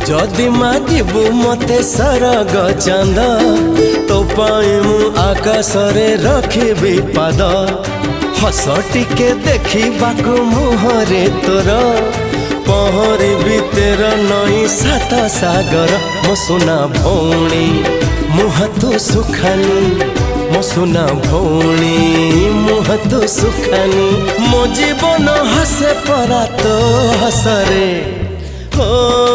जदि मागिबू मते सरग चांद तो पाई मु आकाश रे रखिबी पाद हस टिके देखिबाकू मुहरे तोर पहरिबी तेर नई सात सागर मो सुना भौणी मुह तू सुखानी मो सुना भौणी मुह तू सुखानी मो जीवन हसे परा तो हसरे हो।